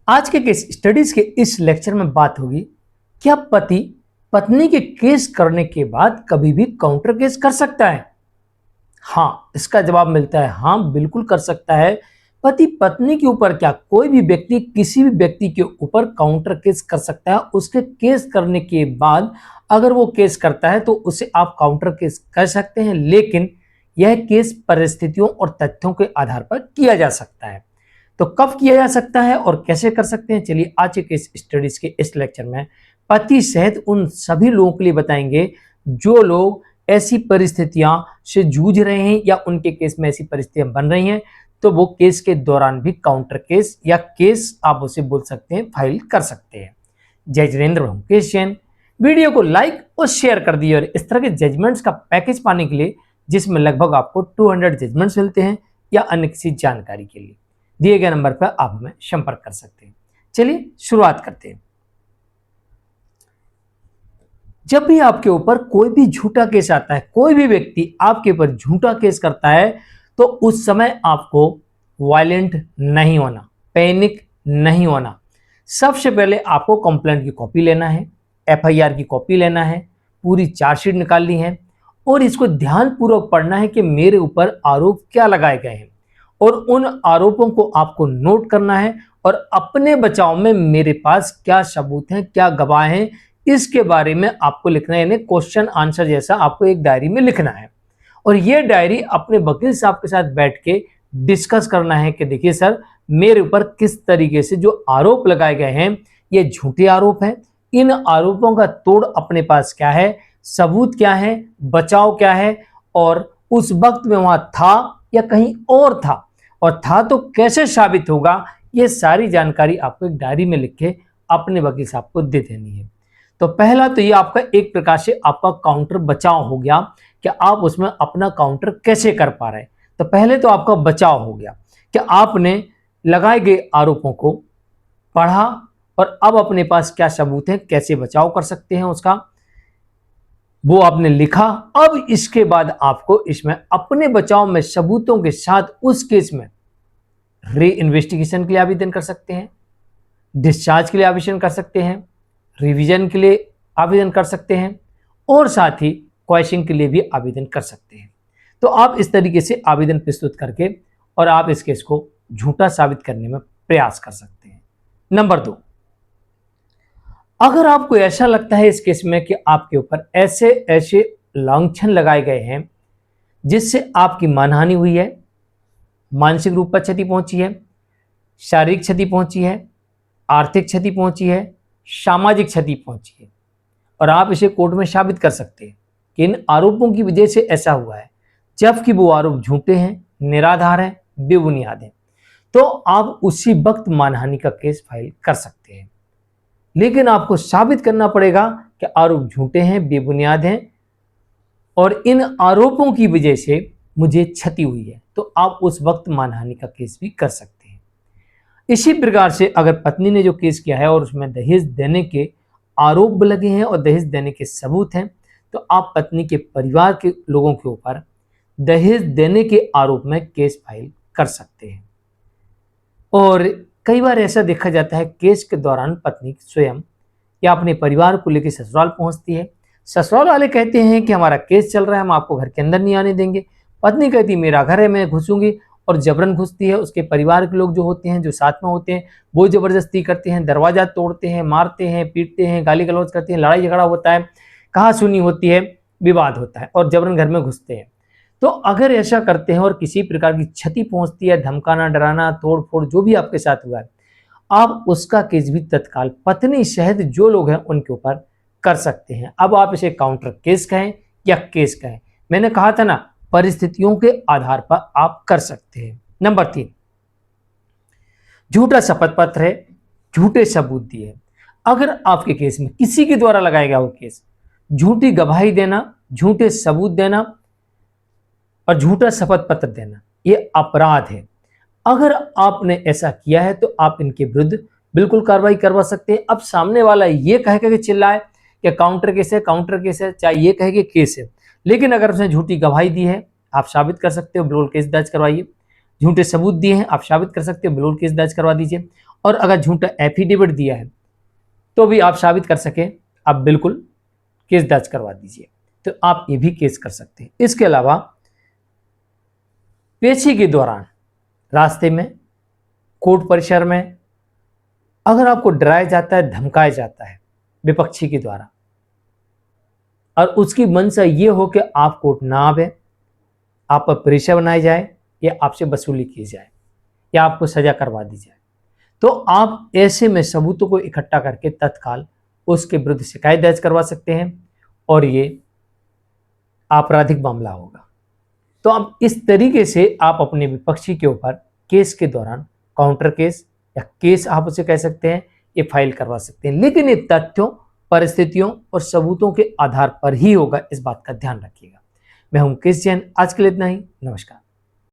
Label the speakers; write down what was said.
Speaker 1: आज के case studies के इस लेक्चर में बात होगी, क्या पति पत्नी के केस करने के बाद कभी भी काउंटर केस कर सकता है? हाँ, इसका जवाब मिलता है हाँ, बिल्कुल कर सकता है। पति पत्नी के ऊपर क्या कोई भी व्यक्ति किसी भी व्यक्ति के ऊपर काउंटर केस कर सकता है। उसके केस करने के बाद अगर वो केस करता है तो उसे आप काउंटर केस कर सकते हैं, लेकिन यह केस परिस्थितियों और तथ्यों के आधार पर किया जा सकता है। तो कब किया जा सकता है और कैसे कर सकते हैं, चलिए आज के इस स्टडीज के इस लेक्चर में पति सहित उन सभी लोगों के लिए बताएंगे जो लोग ऐसी परिस्थितियां से जूझ रहे हैं या उनके केस में ऐसी परिस्थितियां बन रही हैं, तो वो केस के दौरान भी काउंटर केस या केस आप उसे बोल सकते हैं फाइल कर सकते हैं। जय जिनेंद्र, मुकेश जैन। वीडियो को लाइक और शेयर कर दिए और इस तरह के जजमेंट्स का पैकेज पाने के लिए जिसमें लगभग आपको 200 जजमेंट्स मिलते हैं या अन्य किसी जानकारी के लिए दिए गए नंबर पर आप हमें संपर्क कर सकते हैं। चलिए शुरुआत करते हैं। जब भी आपके ऊपर कोई भी झूठा केस आता है, कोई भी व्यक्ति आपके ऊपर झूठा केस करता है, तो उस समय आपको वायलेंट नहीं होना, पैनिक नहीं होना। सबसे पहले आपको कंप्लेंट की कॉपी लेना है, एफआईआर की कॉपी लेना है, पूरी चार्जशीट निकालनी है और इसको ध्यानपूर्वक पढ़ना है कि मेरे ऊपर आरोप क्या लगाए गए हैं और उन आरोपों को आपको नोट करना है और अपने बचाव में मेरे पास क्या सबूत हैं, क्या गवाह हैं, इसके बारे में आपको लिखना है। यानी क्वेश्चन आंसर जैसा आपको एक डायरी में लिखना है और ये डायरी अपने वकील साहब के साथ बैठ के डिस्कस करना है कि देखिए सर, मेरे ऊपर किस तरीके से जो आरोप लगाए गए हैं ये झूठे आरोप हैं, इन आरोपों का तोड़ अपने पास क्या है, सबूत क्या है, बचाव क्या है और उस वक्त में वहां था या कहीं और था, और था तो कैसे साबित होगा। ये सारी जानकारी आपको एक डायरी में लिख के अपने वकील साहब को दे देनी है। तो पहला तो ये आपका एक प्रकार से आपका काउंटर बचाव हो गया कि आप उसमें अपना काउंटर कैसे कर पा रहे हैं। तो पहले तो आपका बचाव हो गया कि आपने लगाए गए आरोपों को पढ़ा और अब अपने पास क्या सबूत है, कैसे बचाव कर सकते हैं उसका, वो आपने लिखा। अब इसके बाद आपको इसमें अपने बचाव में सबूतों के साथ उस केस में री इन्वेस्टिगेशन के लिए आवेदन कर सकते हैं, डिस्चार्ज के लिए आवेदन कर सकते हैं, रिवीजन के लिए आवेदन कर सकते हैं और साथ ही क्वेश्चन के लिए भी आवेदन कर सकते हैं। तो आप इस तरीके से आवेदन प्रस्तुत करके और आप इस केस को झूठा साबित करने में प्रयास कर सकते हैं। नंबर 2, अगर आपको ऐसा लगता है इस केस में कि आपके ऊपर ऐसे ऐसे लांछन लगाए गए हैं जिससे आपकी मानहानि हुई है, मानसिक रूप पर क्षति पहुंची है, शारीरिक क्षति पहुंची है, आर्थिक क्षति पहुंची है, सामाजिक क्षति पहुंची है और आप इसे कोर्ट में साबित कर सकते हैं कि इन आरोपों की वजह से ऐसा हुआ है, जबकि वो आरोप झूठे हैं, निराधार हैं, बेबुनियाद हैं, तो आप उसी वक्त मानहानि का केस फाइल कर सकते हैं। लेकिन आपको साबित करना पड़ेगा कि आरोप झूठे हैं, बेबुनियाद हैं और इन आरोपों की वजह से मुझे क्षति हुई है, तो आप उस वक्त मानहानि का केस भी कर सकते हैं। इसी प्रकार से अगर पत्नी ने जो केस किया है और उसमें दहेज देने के आरोप लगे हैं और दहेज देने के सबूत हैं, तो आप पत्नी के परिवार के लोगों के ऊपर दहेज देने के आरोप में केस फाइल कर सकते हैं। और कई बार ऐसा देखा जाता है केस के दौरान पत्नी स्वयं या अपने परिवार को लेकर ससुराल पहुंचती है, ससुराल वाले कहते हैं कि हमारा केस चल रहा है, हम आपको घर के अंदर नहीं आने देंगे। पत्नी कहती है मेरा घर है, मैं घुसूंगी, और जबरन घुसती है। उसके परिवार के लोग जो होते हैं, जो साथ में होते हैं, वो जबरदस्ती करते हैं, दरवाजा तोड़ते हैं, मारते हैं, पीटते हैं, गाली गलौज करते हैं, लड़ाई झगड़ा होता है, कहा सुनी होती है, विवाद होता है और जबरन घर में घुसते हैं। तो अगर ऐसा करते हैं और किसी प्रकार की क्षति पहुंचती है, धमकाना, डराना, तोड़ फोड़ जो भी आपके साथ हुआ है, आप उसका केस भी तत्काल पत्नी सहित जो लोग हैं उनके ऊपर कर सकते हैं। अब आप इसे काउंटर केस कहें या केस कहें, मैंने कहा था ना, परिस्थितियों के आधार पर आप कर सकते हैं। नंबर 3, झूठा शपथ पत्र है, झूठे सबूत दिए। अगर आपके केस में किसी के द्वारा लगाया गया वो केस, झूठी गवाही देना, झूठे सबूत देना और झूठा शपथ पत्र देना, ये अपराध है। अगर आपने ऐसा किया है तो आप इनके विरुद्ध बिल्कुल कार्रवाई करवा सकते हैं। अब सामने वाला ये कहेगा कि चिल्लाए कि काउंटर केस है, काउंटर केस है, चाहे ये कहे कि केस है, लेकिन अगर उसने झूठी गवाही दी है आप साबित कर सकते हो, बिल्कुल केस दर्ज करवाइए। झूठे सबूत दिए हैं आप साबित कर सकते हो, बिल्कुल केस दर्ज करवा दीजिए। और अगर झूठा एफिडेविट दिया है तो भी आप साबित कर सके, आप बिल्कुल केस दर्ज करवा दीजिए। तो आप ये भी केस कर सकते हैं। इसके अलावा पेशी के दौरान, रास्ते में, कोर्ट परिसर में अगर आपको डराया जाता है, धमकाया जाता है विपक्षी के द्वारा और उसकी मंशा ये हो कि आप कोर्ट ना आवे, आप पर प्रेशर बनाया जाए या आपसे वसूली की जाए या आपको सजा करवा दी जाए, तो आप ऐसे में सबूतों को इकट्ठा करके तत्काल उसके विरुद्ध शिकायत दर्ज करवा सकते हैं और ये आपराधिक मामला होगा। तो अब इस तरीके से आप अपने विपक्षी के ऊपर केस के दौरान काउंटर केस या केस आप उसे कह सकते हैं, ये फाइल करवा सकते हैं, लेकिन ये तथ्यों, परिस्थितियों और सबूतों के आधार पर ही होगा, इस बात का ध्यान रखिएगा। मैं हूं केस जैन, आज के लिए इतना ही। नमस्कार।